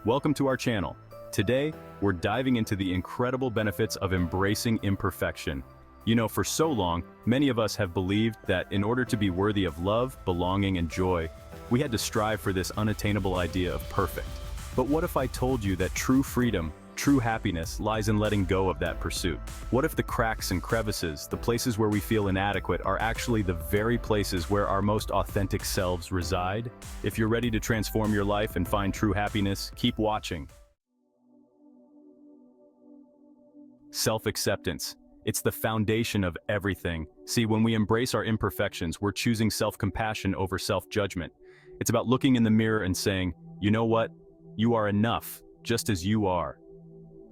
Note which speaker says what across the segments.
Speaker 1: Welcome to our channel. Today, we're diving into the incredible benefits of embracing imperfection. You know, for so long, many of us have believed that in order to be worthy of love, belonging, and joy, we had to strive for this unattainable idea of perfect. But what if I told you that true freedom, true happiness lies in letting go of that pursuit? What if the cracks and crevices, the places where we feel inadequate, are actually the very places where our most authentic selves reside? If you're ready to transform your life and find true happiness, keep watching. Self-acceptance. It's the foundation of everything. See, when we embrace our imperfections, we're choosing self-compassion over self-judgment. It's about looking in the mirror and saying, you know what? You are enough, just as you are.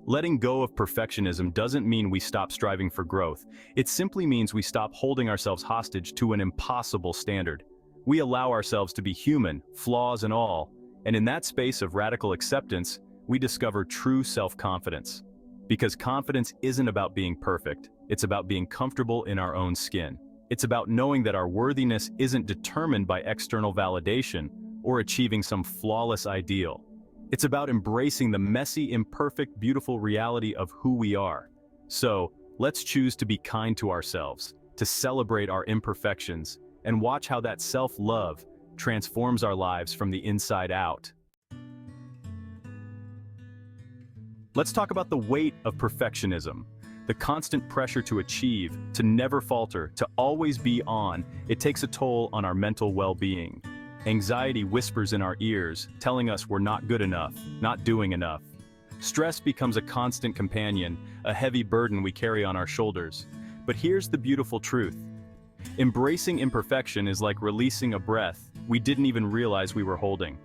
Speaker 1: Letting go of perfectionism doesn't mean we stop striving for growth. It simply means we stop holding ourselves hostage to an impossible standard. We allow ourselves to be human, flaws and all, and in that space of radical acceptance, we discover true self-confidence. Because confidence isn't about being perfect, it's about being comfortable in our own skin. It's about knowing that our worthiness isn't determined by external validation or achieving some flawless ideal. It's about embracing the messy, imperfect, beautiful reality of who we are. So, let's choose to be kind to ourselves, to celebrate our imperfections, and watch how that self-love transforms our lives from the inside out. Let's talk about the weight of perfectionism. The constant pressure to achieve, to never falter, to always be on. It takes a toll on our mental well-being. Anxiety whispers in our ears, telling us we're not good enough, not doing enough. Stress becomes a constant companion, a heavy burden we carry on our shoulders. But here's the beautiful truth. Embracing imperfection is like releasing a breath we didn't even realize we were holding.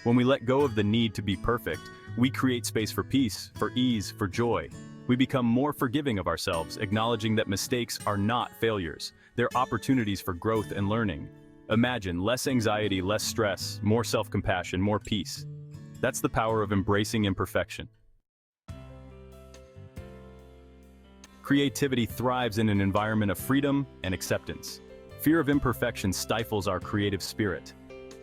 Speaker 1: When we let go of the need to be perfect, we create space for peace, for ease, for joy. We become more forgiving of ourselves, acknowledging that mistakes are not failures. They're opportunities for growth and learning. Imagine less anxiety, less stress, more self-compassion, more peace. That's the power of embracing imperfection. Creativity thrives in an environment of freedom and acceptance. Fear of imperfection stifles our creative spirit.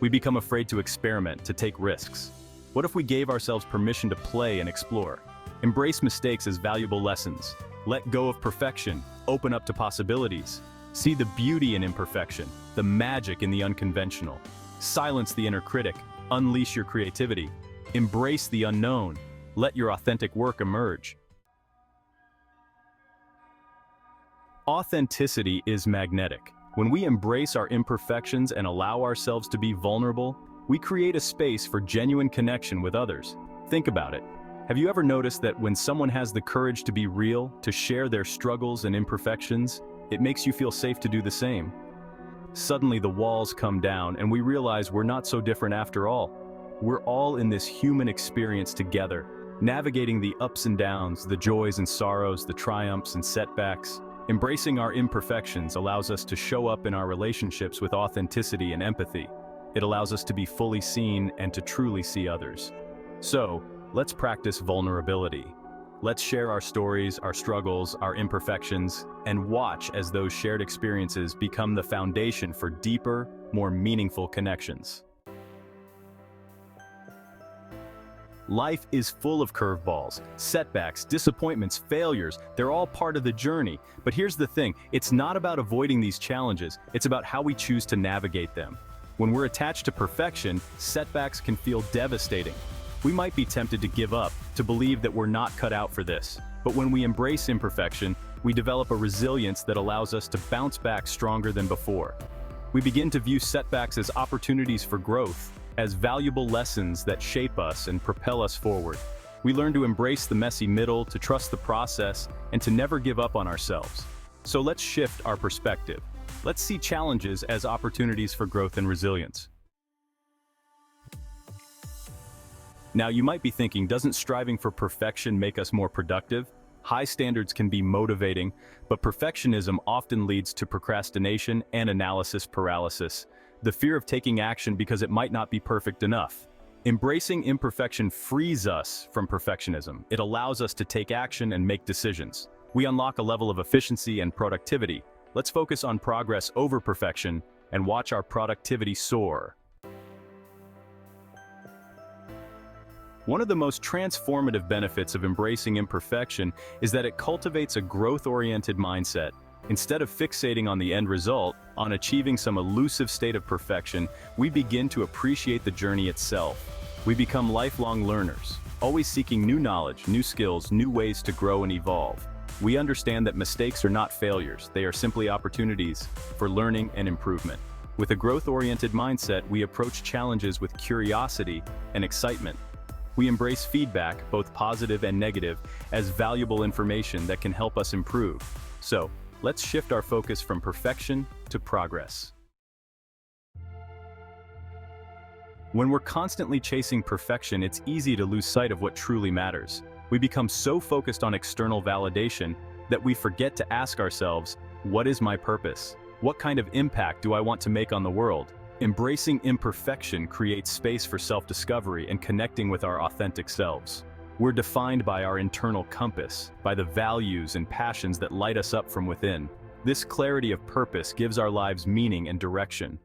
Speaker 1: We become afraid to experiment, to take risks. What if we gave ourselves permission to play and explore? Embrace mistakes as valuable lessons. Let go of perfection, open up to possibilities. See the beauty in imperfection, the magic in the unconventional. Silence the inner critic, unleash your creativity. Embrace the unknown, let your authentic work emerge. Authenticity is magnetic. When we embrace our imperfections and allow ourselves to be vulnerable, we create a space for genuine connection with others. Think about it. Have you ever noticed that when someone has the courage to be real, to share their struggles and imperfections, it makes you feel safe to do the same? Suddenly the walls come down and we realize we're not so different after all. We're all in this human experience together, navigating the ups and downs, the joys and sorrows, the triumphs and setbacks. Embracing our imperfections allows us to show up in our relationships with authenticity and empathy. It allows us to be fully seen and to truly see others. So, let's practice vulnerability. Let's share our stories, our struggles, our imperfections, and watch as those shared experiences become the foundation for deeper, more meaningful connections. Life is full of curveballs, setbacks, disappointments, failures. They're all part of the journey. But here's the thing, it's not about avoiding these challenges, it's about how we choose to navigate them. When we're attached to perfection, setbacks can feel devastating. We might be tempted to give up, to believe that we're not cut out for this. But when we embrace imperfection, we develop a resilience that allows us to bounce back stronger than before. We begin to view setbacks as opportunities for growth, as valuable lessons that shape us and propel us forward. We learn to embrace the messy middle, to trust the process, and to never give up on ourselves. So let's shift our perspective. Let's see challenges as opportunities for growth and resilience. Now, you might be thinking, doesn't striving for perfection make us more productive? High standards can be motivating, but perfectionism often leads to procrastination and analysis paralysis. The fear of taking action because it might not be perfect enough. Embracing imperfection frees us from perfectionism. It allows us to take action and make decisions. We unlock a level of efficiency and productivity. Let's focus on progress over perfection and watch our productivity soar. One of the most transformative benefits of embracing imperfection is that it cultivates a growth-oriented mindset. Instead of fixating on the end result, on achieving some elusive state of perfection, we begin to appreciate the journey itself. We become lifelong learners, always seeking new knowledge, new skills, new ways to grow and evolve. We understand that mistakes are not failures, they are simply opportunities for learning and improvement. With a growth-oriented mindset, we approach challenges with curiosity and excitement. We embrace feedback, both positive and negative, as valuable information that can help us improve. So, let's shift our focus from perfection to progress. When we're constantly chasing perfection, it's easy to lose sight of what truly matters. We become so focused on external validation that we forget to ask ourselves, what is my purpose? What kind of impact do I want to make on the world? Embracing imperfection creates space for self-discovery and connecting with our authentic selves. We're defined by our internal compass, by the values and passions that light us up from within. This clarity of purpose gives our lives meaning and direction.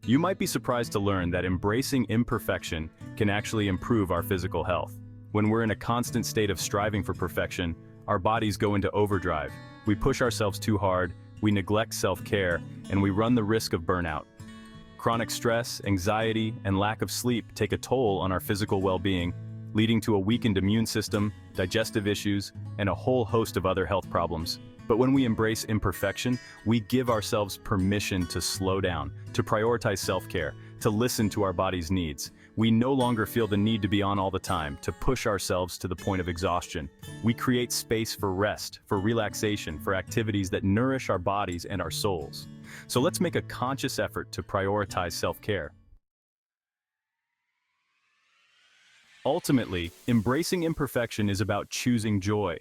Speaker 1: You might be surprised to learn that embracing imperfection can actually improve our physical health. When we're in a constant state of striving for perfection, our bodies go into overdrive. We push ourselves too hard, we neglect self-care, and we run the risk of burnout. Chronic stress, anxiety, and lack of sleep take a toll on our physical well-being, leading to a weakened immune system, digestive issues, and a whole host of other health problems. But when we embrace imperfection, we give ourselves permission to slow down, to prioritize self-care, to listen to our body's needs. We no longer feel the need to be on all the time, to push ourselves to the point of exhaustion. We create space for rest, for relaxation, for activities that nourish our bodies and our souls. So let's make a conscious effort to prioritize self-care. Ultimately, embracing imperfection is about choosing joy.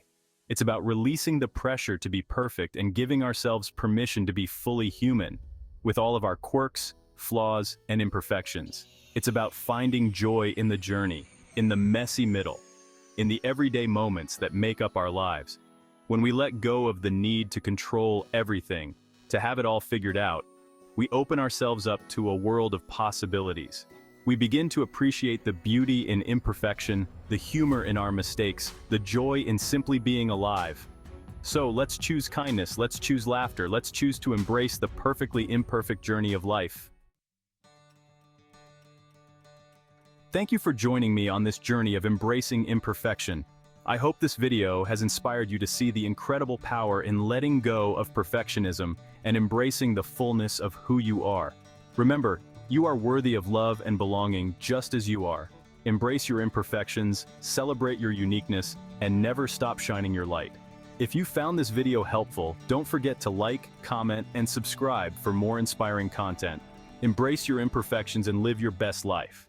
Speaker 1: It's about releasing the pressure to be perfect and giving ourselves permission to be fully human, with all of our quirks, flaws, and imperfections. It's about finding joy in the journey, in the messy middle, in the everyday moments that make up our lives. When we let go of the need to control everything, to have it all figured out, we open ourselves up to a world of possibilities. We begin to appreciate the beauty in imperfection, the humor in our mistakes, the joy in simply being alive. So let's choose kindness, let's choose laughter, let's choose to embrace the perfectly imperfect journey of life. Thank you for joining me on this journey of embracing imperfection. I hope this video has inspired you to see the incredible power in letting go of perfectionism and embracing the fullness of who you are. Remember, you are worthy of love and belonging just as you are. Embrace your imperfections, celebrate your uniqueness, and never stop shining your light. If you found this video helpful, don't forget to like, comment, and subscribe for more inspiring content. Embrace your imperfections and live your best life.